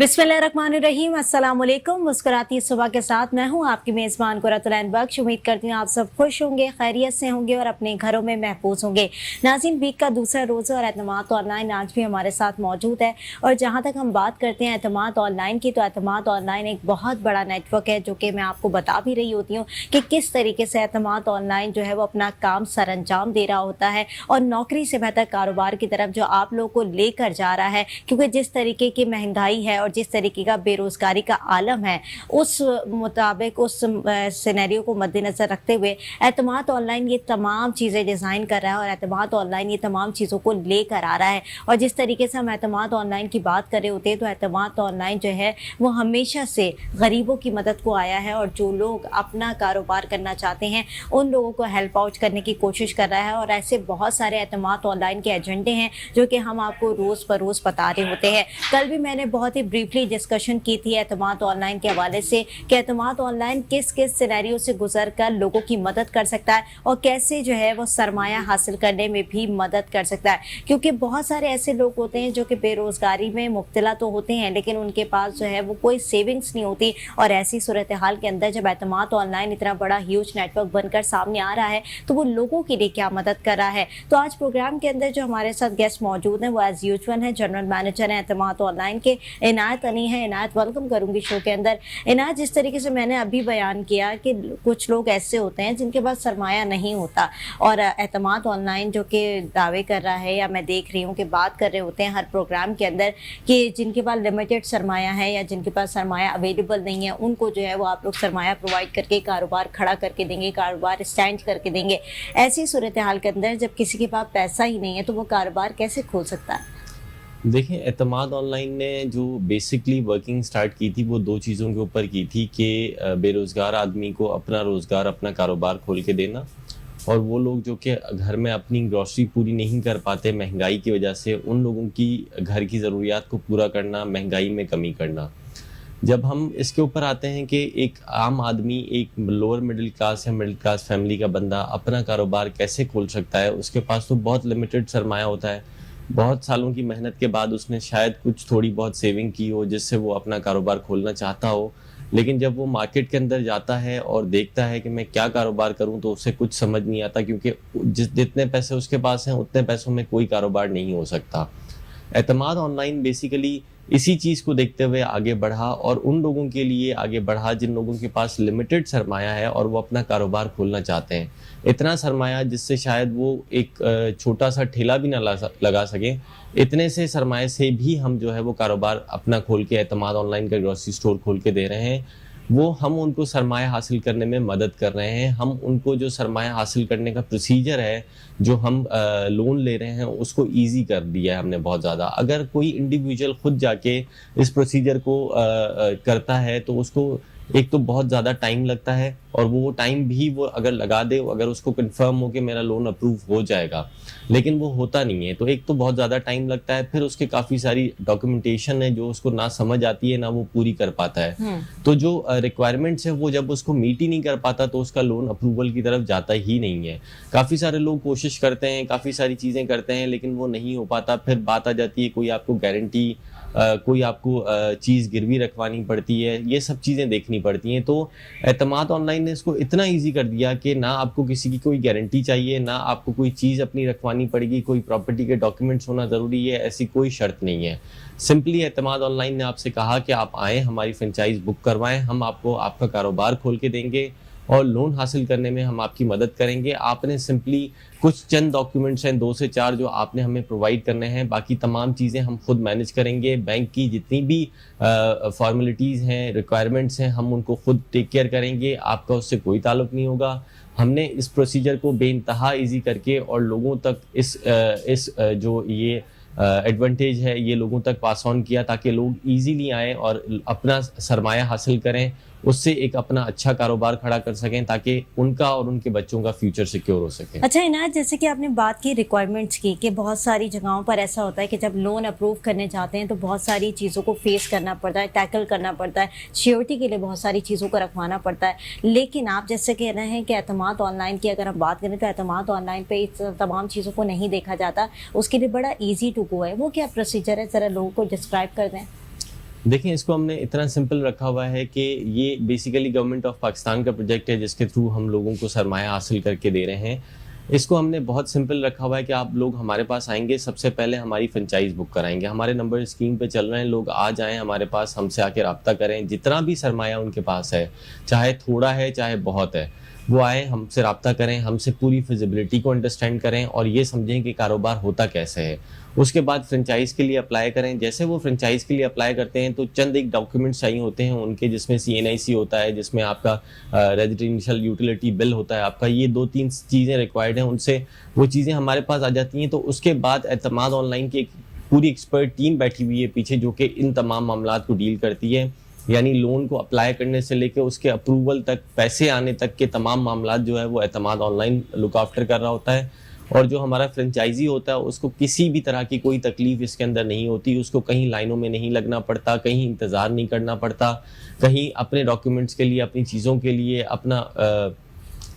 बिस्मिल्लाहिर्रहमानिर्रहीम, अस्सलाम वालेकुम। मुस्कुराती सुबह के साथ मैं हूं आपकी मेज़बान कुरतुल बख्श। उम्मीद करती हूं आप सब खुश होंगे, खैरियत से होंगे और अपने घरों में महफूज होंगे। नाज़रीन, वीक का दूसरा रोज़ और एतमाद ऑनलाइन आज भी हमारे साथ मौजूद है। और जहां तक हम बात करते हैं एतमाद ऑनलाइन की, तो एतमाद ऑनलाइन एक बहुत बड़ा नेटवर्क है, जो कि मैं आपको बता भी रही होती हूँ कि किस तरीके से एतमाद ऑनलाइन जो है वो अपना काम सर अंजाम दे रहा होता है और नौकरी से बेहतर कारोबार की तरफ जो आप लोगों को लेकर जा रहा है। क्योंकि जिस तरीके की महंगाई है और जिस तरीके का बेरोजगारी का आलम है, उस मुताबिक उस सिनेरियो को मद्देनजर रखते हुए एतमाद ऑनलाइन ये तमाम चीज़ें डिज़ाइन कर रहा है और एतमाद ऑनलाइन ये तमाम चीज़ों को लेकर आ रहा है। और जिस तरीके से हम एतमाद ऑनलाइन की बात कर रहे होते हैं, तो एतमाद ऑनलाइन जो है वो हमेशा से गरीबों की मदद को आया है और जो लोग अपना कारोबार करना चाहते हैं उन लोगों को हेल्प आउट करने की कोशिश कर रहा है। और ऐसे बहुत सारे एतमाद ऑनलाइन के एजेंडे हैं जो कि हम आपको रोज़ बरोज़ बता रहे होते हैं। कल भी मैंने बहुत ही ब्रीफली डिस्कशन की थी एतमाद ऑनलाइन के हवाले से कि एतमाद ऑनलाइन किस किस सिनेरियो से गुजर कर लोगों की मदद कर सकता है और कैसे जो है वो सरमाया हासिल करने में भी मदद कर सकता है। क्योंकि बहुत सारे ऐसे लोग होते हैं जो कि बेरोज़गारी में मुब्तला तो होते हैं, लेकिन उनके पास जो है वो कोई सेविंग्स नहीं होती। और ऐसी सूरत हाल के अंदर जब एतमाद ऑनलाइन इतना बड़ा ह्यूज नेटवर्क बनकर सामने आ रहा है, तो वो लोगों के लिए क्या मदद कर रहा है। तो आज प्रोग्राम के अंदर जो हमारे साथ गेस्ट मौजूद हैं वो एज यूजुअल है जनरल मैनेजर हैं एतमाद ऑनलाइन के, इनायत अनी है। इनायत, वेलकम करूंगी शो के अंदर। इनायत, जिस तरीके से मैंने अभी बयान किया कि कुछ लोग ऐसे होते हैं जिनके पास सरमाया नहीं होता और एतमाद ऑनलाइन जो कि दावे कर रहा है, या मैं देख रही हूँ कि बात कर रहे होते हैं हर प्रोग्राम के अंदर कि जिनके पास लिमिटेड सरमाया है या जिनके पास सरमाया अवेलेबल नहीं है, उनको जो है वो आप लोग सरमाया प्रोवाइड करके कारोबार खड़ा करके देंगे, कारोबार स्टैंड करके देंगे। ऐसी सूरत हाल के अंदर जब किसी के पास पैसा ही नहीं है तो वो कारोबार कैसे खोल सकता है? देखिए, एतमाद ऑनलाइन ने जो बेसिकली वर्किंग स्टार्ट की थी वो दो चीज़ों के ऊपर की थी कि बेरोज़गार आदमी को अपना रोज़गार, अपना कारोबार खोल के देना, और वो लोग जो कि घर में अपनी ग्रॉसरी पूरी नहीं कर पाते महंगाई की वजह से, उन लोगों की घर की ज़रूरियात को पूरा करना, महंगाई में कमी करना। जब हम इसके ऊपर आते हैं कि एक आम आदमी, एक लोअर मिडिल क्लास या मिडिल क्लास फैमिली का बंदा अपना कारोबार कैसे खोल सकता है, उसके पास तो बहुत लिमिटेड सरमाया होता है। बहुत सालों की मेहनत के बाद उसने शायद कुछ थोड़ी बहुत सेविंग की हो जिससे वो अपना कारोबार खोलना चाहता हो, लेकिन जब वो मार्केट के अंदर जाता है और देखता है कि मैं क्या कारोबार करूं, तो उसे कुछ समझ नहीं आता, क्योंकि जितने पैसे उसके पास हैं उतने पैसों में कोई कारोबार नहीं हो सकता। एतमाद ऑनलाइन बेसिकली इसी चीज़ को देखते हुए आगे बढ़ा और उन लोगों के लिए आगे बढ़ा जिन लोगों के पास लिमिटेड सरमाया है और वो अपना कारोबार खोलना चाहते हैं। इतना सरमाया जिससे शायद वो एक छोटा सा ठेला भी ना लगा सकें, इतने से सरमाए से भी हम जो है वो कारोबार अपना खोल के एतमाद ऑनलाइन का ग्रोसरी स्टोर खोल के दे रहे हैं। वो हम उनको सरमाया हासिल करने में मदद कर रहे हैं। हम उनको जो सरमाया हासिल करने का प्रोसीजर है, जो हम लोन ले रहे हैं, उसको इजी कर दिया है हमने बहुत ज़्यादा। अगर कोई इंडिविजुअल खुद जाके इस प्रोसीजर को करता है तो उसको एक तो बहुत ज़्यादा टाइम लगता है, और वो टाइम भी वो अगर लगा दे, अगर उसको कंफर्म हो कि मेरा लोन अप्रूव हो जाएगा, लेकिन वो होता नहीं है, तो एक तो बहुत ज़्यादा टाइम लगता है। फिर उसके काफ़ी सारी डॉक्यूमेंटेशन है जो उसको ना समझ आती है, ना वो पूरी कर पाता है। तो जो रिक्वायरमेंट्स है वो जब उसको मीट ही नहीं कर पाता तो उसका लोन अप्रूवल की तरफ जाता ही नहीं है। काफ़ी सारे लोग कोशिश करते हैं, काफ़ी सारी चीज़ें करते हैं, लेकिन वो नहीं हो पाता। फिर बात आ जाती है कोई आपको गारंटी, कोई आपको चीज़ गिरवी रखवानी पड़ती है, ये सब चीज़ें देखनी पड़ती हैं। तो एतमाद ऑनलाइन ने इसको इतना इजी कर दिया कि ना आपको किसी की कोई गारंटी चाहिए, ना आपको कोई चीज़ अपनी रखवानी पड़ेगी, कोई प्रॉपर्टी के डॉक्यूमेंट्स होना ज़रूरी है, ऐसी कोई शर्त नहीं है। सिंपली एतमाद ऑनलाइन ने आपसे कहा कि आप आएँ, हमारी फ्रेंचाइज बुक करवाएँ, हम आपको आपका कारोबार खोल के देंगे और लोन हासिल करने में हम आपकी मदद करेंगे। आपने सिंपली कुछ चंद डॉक्यूमेंट्स हैं, 2 से 4, जो आपने हमें प्रोवाइड करने हैं, बाकी तमाम चीज़ें हम खुद मैनेज करेंगे। बैंक की जितनी भी फॉर्मेलिटीज़ हैं, रिक्वायरमेंट्स हैं, हम उनको खुद टेक केयर करेंगे, आपका उससे कोई ताल्लुक़ नहीं होगा। हमने इस प्रोसीजर को बेइंतहा ईजी करके और लोगों तक इस जो ये एडवांटेज है ये लोगों तक पास ऑन किया, ताकि लोग इजीली आएँ और अपना सरमाया हासिल करें, उससे एक अपना अच्छा कारोबार खड़ा कर सकें, ताकि उनका और उनके बच्चों का फ्यूचर सिक्योर हो सके। अच्छा इनायत, जैसे कि आपने बात की रिक्वायरमेंट्स की कि बहुत सारी जगहों पर ऐसा होता है कि जब लोन अप्रूव करने जाते हैं तो बहुत सारी चीज़ों को फेस करना पड़ता है, टैकल करना पड़ता है, श्योरिटी के लिए बहुत सारी चीज़ों को रखवाना पड़ता है। लेकिन आप जैसे कह रहे हैं कि एतमाद ऑनलाइन की अगर हम बात करें तो एतमाद ऑनलाइन पर इस तमाम चीज़ों को नहीं देखा जाता, उसके लिए बड़ा ईजी टू गो है। वो क्या प्रोसीजर है, ज़रा लोगों को डिस्क्राइब कर दें। دیکھیں اس کو ہم نے اتنا سمپل رکھا ہوا ہے کہ یہ بیسیکلی گورنمنٹ آف پاکستان کا پروجیکٹ ہے جس کے تھرو ہم لوگوں کو سرمایہ حاصل کر کے دے رہے ہیں. اس کو ہم نے بہت سمپل رکھا ہوا ہے کہ آپ لوگ ہمارے پاس آئیں گے, سب سے پہلے ہماری فرنچائز بک کرائیں گے. ہمارے نمبر اسکرین پہ چل رہے ہیں, لوگ آ جائیں ہمارے پاس, ہم سے آ کے رابطہ کریں. جتنا بھی سرمایہ ان کے پاس ہے, چاہے تھوڑا ہے چاہے بہت ہے, وہ آئیں ہم سے رابطہ کریں, ہم سے پوری فیزیبلٹی کو انڈرسٹینڈ کریں اور یہ سمجھیں کہ کاروبار ہوتا کیسے ہے. اس کے بعد فرنچائز کے لیے اپلائی کریں. جیسے وہ فرنچائز کے لیے اپلائی کرتے ہیں تو چند ایک ڈاکیومنٹس چاہیے ہوتے ہیں ان کے, جس میں CNIC ہوتا ہے, جس میں آپ کا ریزیڈینشیل یوٹیلیٹی بل ہوتا ہے آپ کا. یہ 2-3 چیزیں ریکوائرڈ ہیں, ان سے وہ چیزیں ہمارے پاس آ جاتی ہیں. تو اس کے بعد اعتماد آن لائن کی ایک پوری ایکسپرٹ ٹیم بیٹھی ہوئی ہے پیچھے جو کہ ان تمام معاملات کو ڈیل کرتی ہے. یعنی لون کو اپلائی کرنے سے لے کے اس کے اپروول تک, پیسے آنے تک کے تمام معاملات جو ہے وہ اعتماد آن لائن لک آفٹر کر رہا ہوتا ہے. اور جو ہمارا فرنچائزی ہوتا ہے اس کو کسی بھی طرح کی کوئی تکلیف اس کے اندر نہیں ہوتی. اس کو کہیں لائنوں میں نہیں لگنا پڑتا, کہیں انتظار نہیں کرنا پڑتا, کہیں اپنے ڈاکیومنٹس کے لیے, اپنی چیزوں کے لیے, اپنا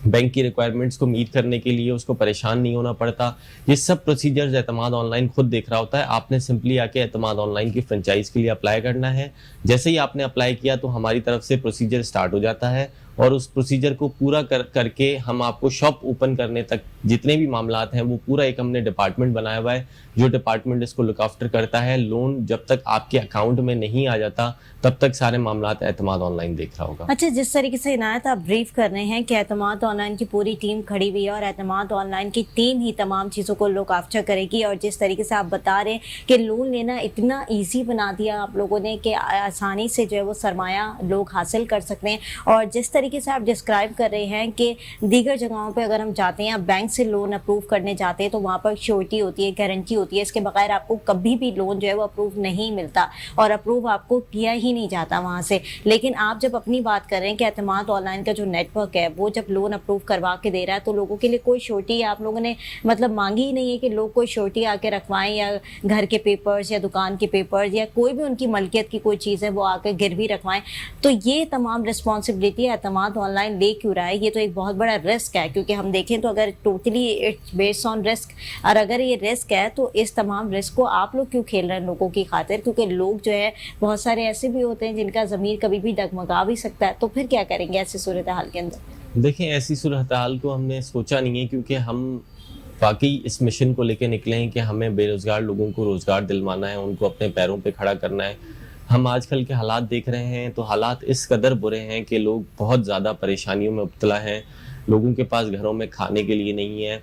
بینک کی ریکوائرمنٹس کو میٹ کرنے کے لیے اس کو پریشان نہیں ہونا پڑتا. یہ سب پروسیجرز اعتماد آن لائن خود دیکھ رہا ہوتا ہے. آپ نے سمپلی آ کے اعتماد آن لائن کی فرنچائز کے لیے اپلائی کرنا ہے. جیسے ہی آپ نے اپلائی کیا تو ہماری طرف سے پروسیجر سٹارٹ ہو جاتا ہے, اور اس پروسیجر کو پورا کر کے ہم آپ کو شاپ اوپن کرنے تک جتنے بھی معاملات ہیں وہ پورا ایک ہم نے ڈپارٹمنٹ بنایا ہوا ہے جو ڈپارٹمنٹ اس کو لک آفٹر کرتا ہے. لون جب تک آپ کے اکاؤنٹ میں نہیں آ جاتا تب تک سارے معاملات اعتماد آن لائن دیکھ رہا ہوگا. اچھا, جس طریقے سے عنایت آپ بریف کر رہے ہیں کہ اعتماد آن لائن کی پوری ٹیم کھڑی ہوئی ہے اور اعتماد آن لائن کی ٹیم ہی تمام چیزوں کو لک آفٹر کرے گی, اور جس طریقے سے آپ بتا رہے ہیں کہ لون لینا اتنا ایزی بنا دیا آپ لوگوں نے کہ آسانی سے جو ہے وہ سرمایہ لوگ حاصل کر سکتے ہیں. اور جس طریقے سے آپ ڈسکرائب کر رہے ہیں کہ دیگر جگہوں پہ اگر ہم جاتے ہیں, بینک سے لون اپروو کرنے جاتے ہیں تو وہاں پر شیورٹی ہوتی ہے, گارنٹی ہوتی ہے, اس کے بغیر آپ کو کبھی بھی لون جو ہے وہ اپروو نہیں ملتا اور اپروو آپ کو کیا ہی نہیں جاتا وہاں سے. لیکن آپ جب اپنی بات کر رہے ہیں کہ اعتماد آن لائن کا جو نیٹ ورک ہے وہ جب لون اپروو کروا کے دے رہا ہے تو لوگوں کے لیے کوئی شیورٹی آپ لوگوں نے مطلب مانگی ہی نہیں ہے کہ لوگ کوئی شیورٹی آ کے رکھوائیں, یا گھر کے پیپرز یا دکان کے پیپرز یا کوئی بھی ان کی ملکیت کی کوئی چیز ہے وہ آ کے گروی رکھوائیں. تو یہ تمام رسپانسبلٹی اعتماد آن لائن لے کیوں رہا ہے؟ یہ تو ایک بہت بڑا رسک ہے, کیونکہ ہم دیکھیں تو اگر totally it's based on risk, اور اگر یہ رسک ہے تو اس تمام رسک کو آپ لوگ کیوں کھیل رہے ہیں لوگوں کی خاطر؟ کیونکہ لوگ جو ہے بہت سارے ایسے بھی ہوتے ہیں جن کا ضمیر کبھی بھی ڈگمگا بھی سکتا ہے, تو پھر کیا کریں گے ایسی صورتحال کے اندر؟ دیکھیں ایسی صورتحال کو ہم نے سوچا نہیں ہے, کیونکہ ہم واقعی اس مشن کو لے کے نکلے ہیں کہ ہمیں بے روزگار لوگوں کو روزگار دلوانا ہے, ان کو اپنے پیروں پہ کھڑا کرنا ہے. ہم آج کل کے حالات دیکھ رہے ہیں تو حالات اس قدر برے ہیں کہ لوگ بہت زیادہ پریشانیوں میں مبتلا ہیں. لوگوں کے پاس گھروں میں کھانے کے لیے نہیں ہے,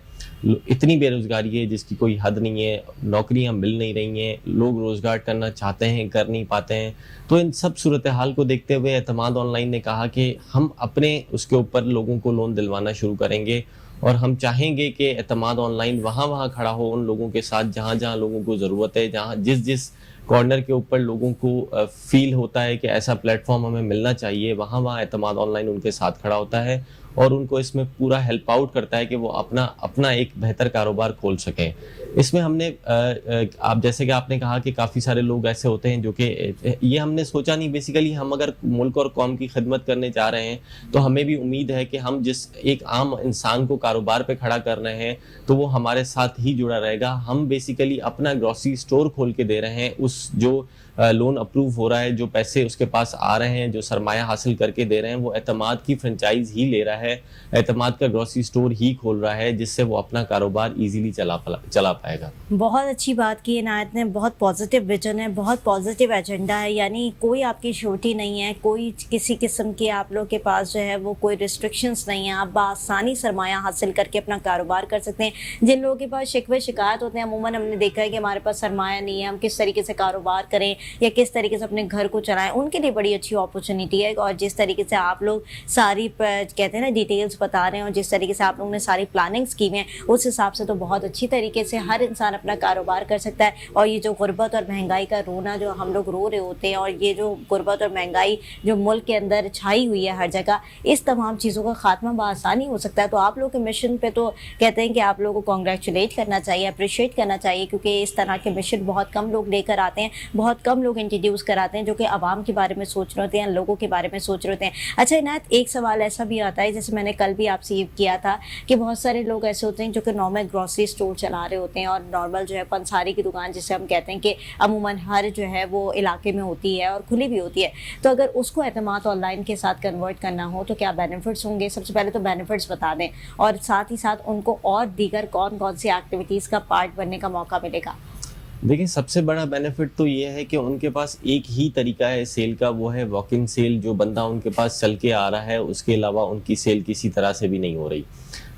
اتنی بے روزگاری ہے جس کی کوئی حد نہیں ہے, نوکریاں مل نہیں رہی ہیں, لوگ روزگار کرنا چاہتے ہیں کر نہیں پاتے ہیں. تو ان سب صورتحال کو دیکھتے ہوئے اعتماد آن لائن نے کہا کہ ہم اپنے اس کے اوپر لوگوں کو لون دلوانا شروع کریں گے, اور ہم چاہیں گے کہ اعتماد آن لائن وہاں کھڑا ہو ان لوگوں کے ساتھ جہاں لوگوں کو ضرورت ہے, جہاں جس کارنر کے اوپر لوگوں کو فیل ہوتا ہے کہ ایسا پلیٹ فارم ہمیں ملنا چاہیے, وہاں اعتماد آن لائن ان کے ساتھ کھڑا ہوتا ہے اور ان کو اس میں پورا ہیلپ آؤٹ کرتا ہے کہ وہ اپنا ایک بہتر کاروبار کھول سکیں. اس میں ہم نے آپ جیسے کہ آپ نے کہا کہ کافی سارے لوگ ایسے ہوتے ہیں جو کہ یہ ہم نے سوچا نہیں. بیسیکلی ہم اگر ملک اور قوم کی خدمت کرنے جا رہے ہیں تو ہمیں بھی امید ہے کہ ہم جس ایک عام انسان کو کاروبار پہ کھڑا کر رہے ہیں تو وہ ہمارے ساتھ ہی جڑا رہے گا. ہم بیسیکلی اپنا گروسری اسٹور کھول کے دے رہے ہیں, اس جو لون اپروو ہو رہا ہے, جو پیسے اس کے پاس آ رہے ہیں, جو سرمایہ حاصل کر کے دے رہے ہیں, وہ اعتماد کی فرنچائز ہی لے رہا ہے, اعتماد کا گروسری اسٹور ہی کھول رہا ہے, جس سے وہ اپنا کاروبار ایزیلی چلا پائے گا. بہت اچھی بات کی عنایت نے, بہت پازیٹیو ویژن ہے, بہت پازیٹیو ایجنڈا ہے. یعنی کوئی آپ کی شورٹی نہیں ہے, کوئی کسی قسم کی آپ لوگ کے پاس جو ہے وہ کوئی ریسٹرکشنس نہیں ہیں, آپ بآسانی سرمایہ حاصل کر کے اپنا کاروبار کر سکتے ہیں. جن لوگوں کے پاس شکوے شکایت ہوتے ہیں, عموماً ہم نے دیکھا ہے کہ ہمارے پاس سرمایہ نہیں ہے, ہم کس طریقے سے کاروبار کریں یا کس طریقے سے اپنے گھر کو چلائیں, ان کے لیے بڑی اچھی اپرچونیٹی ہے. اور جس طریقے سے آپ لوگ ساری کہتے ہیں نا ڈیٹیلز بتا رہے ہیں, اور جس طریقے سے آپ لوگوں نے ساری پلاننگز کی ہوئی ہیں, اس حساب سے تو بہت اچھی طریقے سے ہر انسان اپنا کاروبار کر سکتا ہے. اور یہ جو غربت اور مہنگائی کا رونا جو ہم لوگ رو رہے ہوتے ہیں, اور یہ جو غربت اور مہنگائی جو ملک کے اندر چھائی ہوئی ہے ہر جگہ, اس تمام چیزوں کا خاتمہ بآسانی ہو سکتا ہے. تو آپ لوگ کے مشن پہ تو کہتے ہیں کہ آپ لوگوں کو کنگریچولیٹ کرنا چاہیے, اپریشیٹ کرنا چاہیے, کیونکہ اس طرح کے مشن بہت کم لوگ لے کر آتے ہیں, بہت کم कम लोग इंट्रोड्यूस कराते हैं जो कि आवाम के बारे में सोच रहे होते हैं, लोगों के बारे में सोच रहे होते हैं। अच्छा इनायत, एक सवाल ऐसा भी आता है, जैसे मैंने कल भी आपसे ये किया था कि बहुत सारे लोग ऐसे होते हैं जो कि नॉर्मल ग्रॉसरी स्टोर चला रहे होते हैं और नॉर्मल जो है पंसारी की दुकान जिसे हम कहते हैं कि अमूमन हर जो है वो इलाके में होती है और खुली भी होती है, तो अगर उसको एतमाद ऑनलाइन के साथ कन्वर्ट करना हो तो क्या बेनिफिट्स होंगे? सबसे पहले तो बेनिफिट्स बता दें और साथ ही साथ उनको और दीगर कौन कौन सी एक्टिविटीज़ का पार्ट बनने का मौका मिलेगा? देखिए, सबसे बड़ा बेनिफिट तो ये है कि उनके पास एक ही तरीका है सेल का, वो है वॉक इन सेल। जो बंदा उनके पास चल के आ रहा है उसके अलावा उनकी सेल किसी तरह से भी नहीं हो रही।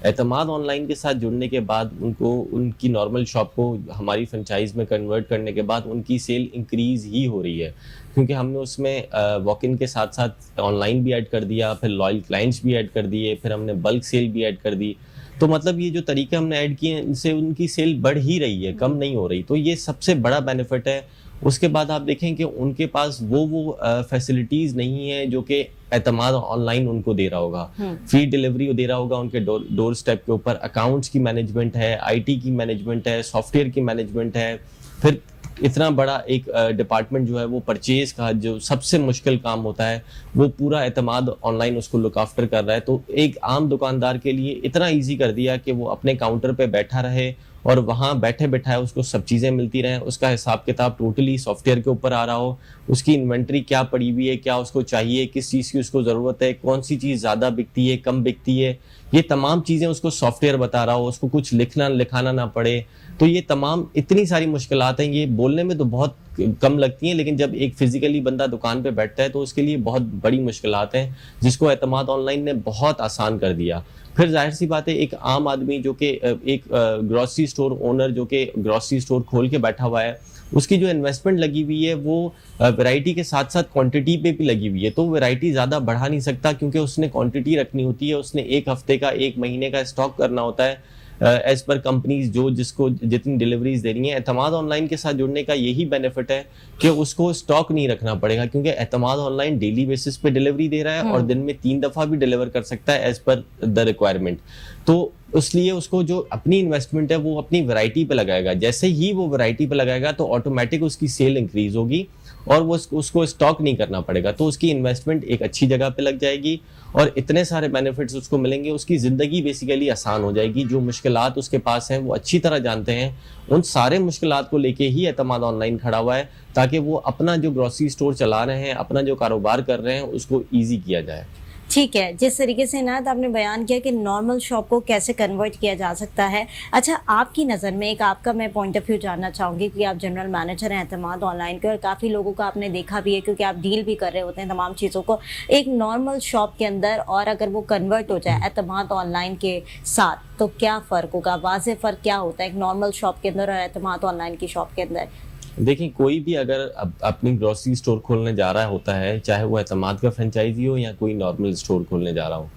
एतमाद ऑनलाइन के साथ जुड़ने के बाद उनको उनकी नॉर्मल शॉप को हमारी फ्रेंचाइज में कन्वर्ट करने के बाद उनकी सेल इंक्रीज़ ही हो रही है, क्योंकि हमने उसमें वॉक इन के साथ साथ ऑनलाइन भी ऐड कर दिया, फिर लॉयल क्लाइंट्स भी ऐड कर दिए, फिर हमने बल्क सेल भी ऐड कर दी। तो मतलब ये जो तरीके हमने ऐड किए हैं इनसे उनकी सेल बढ़ ही रही है, कम नहीं हो रही। तो ये सबसे बड़ा बेनिफिट है। उसके बाद आप देखें कि उनके पास वो फैसिलिटीज़ नहीं है जो कि एतमाद ऑनलाइन उनको दे रहा होगा। फ्री डिलीवरी दे रहा होगा उनके डोर स्टेप के ऊपर। अकाउंट्स की मैनेजमेंट है, आईटी की मैनेजमेंट है, सॉफ्टवेयर की मैनेजमेंट है, फिर इतना बड़ा एक डिपार्टमेंट जो है वो परचेज का जो सबसे मुश्किल काम होता है वो पूरा एतमाद ऑनलाइन उसको लुक आफ्टर कर रहा है। तो एक आम दुकानदार के लिए इतना इजी कर दिया कि वो अपने काउंटर पे बैठा रहे और वहाँ बैठे बैठाए उसको सब चीज़ें मिलती रहें, उसका हिसाब किताब टोटली सॉफ्टवेयर के ऊपर आ रहा हो, उसकी इन्वेंट्री क्या पड़ी हुई है, क्या उसको चाहिए, किस चीज़ की उसको ज़रूरत है, कौन सी चीज़ ज़्यादा बिकती है, कम बिकती है, ये तमाम चीज़ें उसको सॉफ्टवेयर बता रहा हो, उसको कुछ लिखाना ना पड़े। तो ये तमाम इतनी सारी मुश्किलात हैं, ये बोलने में तो बहुत कम लगती हैं, लेकिन जब एक फिजिकली बंदा दुकान पे बैठता है तो उसके लिए बहुत बड़ी मुश्किलात हैं, जिसको एतमाद ऑनलाइन ने बहुत आसान कर दिया। फिर जाहिर सी बात है, एक आम आदमी जो कि एक ग्रॉसरी स्टोर ओनर जो कि ग्रॉसरी स्टोर खोल के बैठा हुआ है, उसकी जो इन्वेस्टमेंट लगी हुई है वो वैरायटी के साथ साथ क्वांटिटी पे भी लगी हुई है। तो वैरायटी ज़्यादा बढ़ा नहीं सकता क्योंकि उसने क्वांटिटी रखनी होती है, उसने एक हफ्ते का, एक महीने का स्टॉक करना होता है एज पर कंपनीज जो जिसको जितनी डिलीवरीज दे रही हैं। एतमाद ऑनलाइन के साथ जुड़ने का यही बेनिफिट है कि उसको स्टॉक नहीं रखना पड़ेगा, क्योंकि एतमाद ऑनलाइन डेली बेसिस पे डिलीवरी दे रहा है और दिन में 3 दफ़ा भी डिलीवर कर सकता है एज पर द रिक्वायरमेंट। तो इसलिए उसको जो अपनी इन्वेस्टमेंट है वो अपनी वैरायटी पे लगाएगा। जैसे ही वो वैरायटी पे लगाएगा तो ऑटोमेटिक उसकी सेल इंक्रीज होगी और वो उसको स्टॉक नहीं करना पड़ेगा। तो उसकी इन्वेस्टमेंट एक अच्छी जगह पे लग जाएगी और इतने सारे बेनिफिट्स उसको मिलेंगे, उसकी ज़िंदगी बेसिकली आसान हो जाएगी। जो मुश्किलात उसके पास हैं वो अच्छी तरह जानते हैं, उन सारे मुश्किलात को लेके ही एतमाद ऑनलाइन खड़ा हुआ है ताकि वो अपना जो ग्रॉसरी स्टोर चला रहे हैं, अपना जो कारोबार कर रहे हैं उसको ईजी किया जाए। ठीक है, जिस तरीके से इनायत आपने बयान किया कि नॉर्मल शॉप को कैसे कन्वर्ट किया जा सकता है। अच्छा, आपकी नज़र में एक आपका मैं पॉइंट ऑफ व्यू जानना चाहूँगी कि आप जनरल मैनेजर हैं एतमाद ऑनलाइन के और काफ़ी लोगों को आपने देखा भी है क्योंकि आप डील भी कर रहे होते हैं तमाम चीज़ों को एक नॉर्मल शॉप के अंदर, और अगर वो कन्वर्ट हो जाए एतमाद ऑनलाइन के साथ तो क्या फ़र्क होगा? वाज़ेह फ़र्क क्या होता है एक नॉर्मल शॉप के अंदर और एतमाद ऑनलाइन की शॉप के अंदर? देखिए, कोई भी अगर अपनी ग्रोसरी स्टोर खोलने जा रहा होता है, चाहे वो एतमाद का फ्रेंचाइजी हो या कोई नॉर्मल स्टोर खोलने जा रहा हो,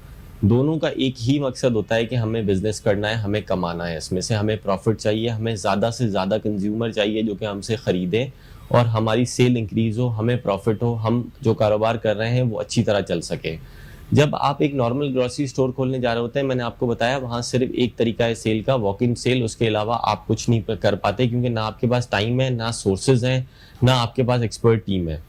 दोनों का एक ही मकसद होता है कि हमें बिजनेस करना है, हमें कमाना है, इसमें से हमें प्रॉफिट चाहिए, हमें ज़्यादा से ज़्यादा कंज्यूमर चाहिए जो कि हमसे ख़रीदें और हमारी सेल इंक्रीज़ हो, हमें प्रॉफिट हो, हम जो कारोबार कर रहे हैं वो अच्छी तरह चल सके। जब आप एक नॉर्मल ग्रोसरी स्टोर खोलने जा रहे होते हैं, मैंने आपको बताया वहाँ सिर्फ एक तरीका है सेल का, वॉक इन सेल। उसके अलावा आप कुछ नहीं कर पाते क्योंकि ना आपके पास टाइम है, ना सोर्सेज हैं, ना आपके पास एक्सपर्ट टीम है।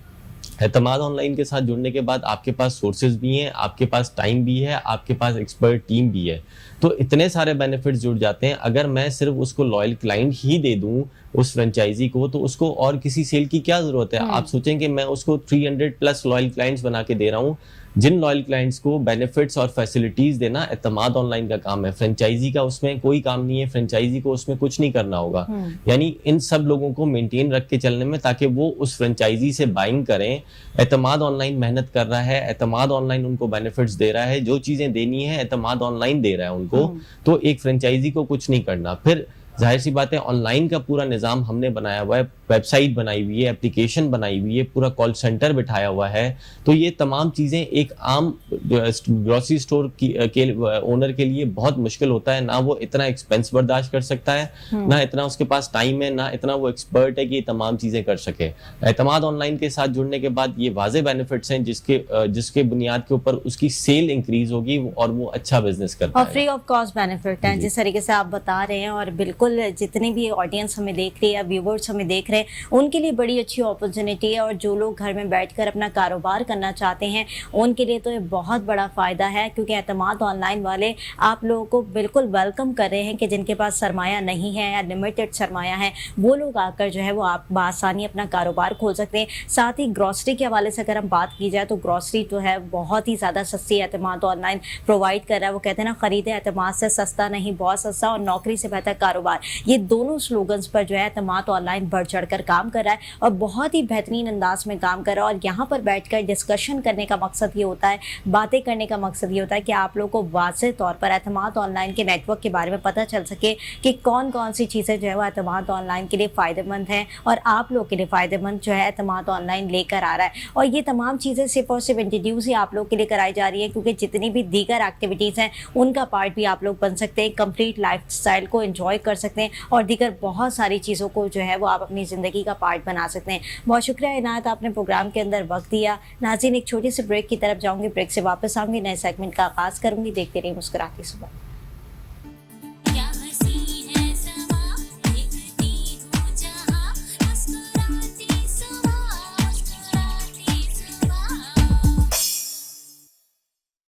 एतमाद ऑनलाइन के साथ जुड़ने के बाद आपके पास सोर्सेज भी हैं, आपके पास टाइम भी है, आपके पास एक्सपर्ट टीम भी है, तो इतने सारे बेनिफिट्स जुड़ जाते हैं। अगर मैं सिर्फ उसको लॉयल क्लाइंट ही दे दूं उस फ्रेंचाइजी को तो उसको और किसी सेल की क्या ज़रूरत है? आप सोचें कि मैं उसको 300+ लॉयल क्लाइंट्स बना के दे रहा हूँ, जिन लॉयल क्लाइंट्स को बेनिफिट्स और फैसिलिटीज़ देना एतमाद ऑनलाइन का काम है, फ्रेंचाइजी का उसमें कोई काम नहीं है, फ्रेंचाइजी को उसमें कुछ नहीं करना होगा। यानी इन सब लोगों को मेंटेन रख के चलने में ताकि वो उस फ्रेंचाइजी से बाइंग करें। एतमाद ऑनलाइन मेहनत कर रहा है, एतमाद ऑनलाइन उनको बेनिफिट्स दे रहा है, जो चीज़ें देनी है एतमाद ऑनलाइन दे रहा है उनको, तो एक फ्रेंचाइजी को कुछ नहीं करना। फिर जाहिर सी बात है, ऑनलाइन का पूरा निज़ाम हमने बनाया हुआ है, वेबसाइट बनाई हुई है, एप्लीकेशन बनाई हुई है, पूरा कॉल सेंटर बिठाया हुआ है। तो ये तमाम चीज़ें एक आम ग्रोसरी स्टोर के ओनर के लिए बहुत मुश्किल होता है। ना वो इतना एक्सपेंस बर्दाश्त कर सकता है, ना इतना उसके पास टाइम है, ना इतना वो एक्सपर्ट है कि ये तमाम चीज़ें कर सके। एतमाद ऑनलाइन के साथ जुड़ने के बाद ये वाज़े बेनिफिट्स हैं जिसके बुनियाद के ऊपर उसकी सेल इंक्रीज होगी और वो अच्छा बिजनेस कर और पाएगा। फ्री ऑफ कॉस्ट बेनिफिट हैं जिस तरीके से आप बता रहे हैं, और बिल्कुल बिल्कुल जितने भी ऑडियंस हमें देख रही है, व्यूवर्स हमें देख रहे हैं, उनके लिए बड़ी अच्छी अपॉर्चुनिटी है। और जो लोग घर में बैठकर अपना कारोबार करना चाहते हैं उनके लिए तो ये बहुत बड़ा फ़ायदा है, क्योंकि एतमाद ऑनलाइन वाले आप लोगों को बिल्कुल वेलकम कर रहे हैं कि जिनके पास सरमाया नहीं है या लिमिटेड सरमाया है, वो लोग आकर जो है वो आप बआसानी अपना कारोबार खोल सकते हैं। साथ ही ग्रॉसरी के हवाले से अगर हम बात की जाए तो ग्रॉसरी जो है बहुत ही ज़्यादा सस्ती एतमाद ऑनलाइन प्रोवाइड कर रहा है। वो कहते हैं ना, ख़रीदे एतमाद से सस्ता नहीं, बहुत सस्ता, और नौकरी से बेहतर कारोबार, ये दोनों स्लोगन्स पर जो है एतमाद ऑनलाइन बढ़ चढ़ कर काम कर रहा है और बहुत ही बेहतरीन अंदाज में काम कर रहा है। और यहाँ पर बैठकर डिस्कशन करने का मकसद ये होता है, बातें करने का मकसद ये होता है कि आप लोगों को वाज़ेह तौर पर एतमाद ऑनलाइन के नेटवर्क के बारे में पता चल सके कि कौन कौन सी चीज़ें जो है वो एतमाद ऑनलाइन के लिए फ़ायदेमंद हैं और आप लोग के लिए फ़ायदेमंद जो है एतमाद ऑनलाइन लेकर आ रहा है। और ये तमाम चीज़ें सिर्फ और सिर्फ इंट्रोड्यूस ही आप लोग के लिए कराई जा रही है, क्योंकि जितनी भी दीगर एक्टिविटीज़ हैं उनका पार्ट भी आप लोग बन सकते हैं, कंप्लीट लाइफ स्टाइल को एंजॉय कर सकते हैं और दीगर बहुत सारी चीज़ों को जो है वो आप अपनी ज़िंदगी का पार्ट बना सकते हैं। बहुत शुक्रिया इनायत, आपने प्रोग्राम के अंदर वक्त दिया। नाज़रीन, एक छोटी सी ब्रेक की तरफ जाऊँगी, ब्रेक से वापस आऊँगी, नए सेगमेंट का आगाज़ करूँगी। देखते रहिए मुस्कुराती सुबह।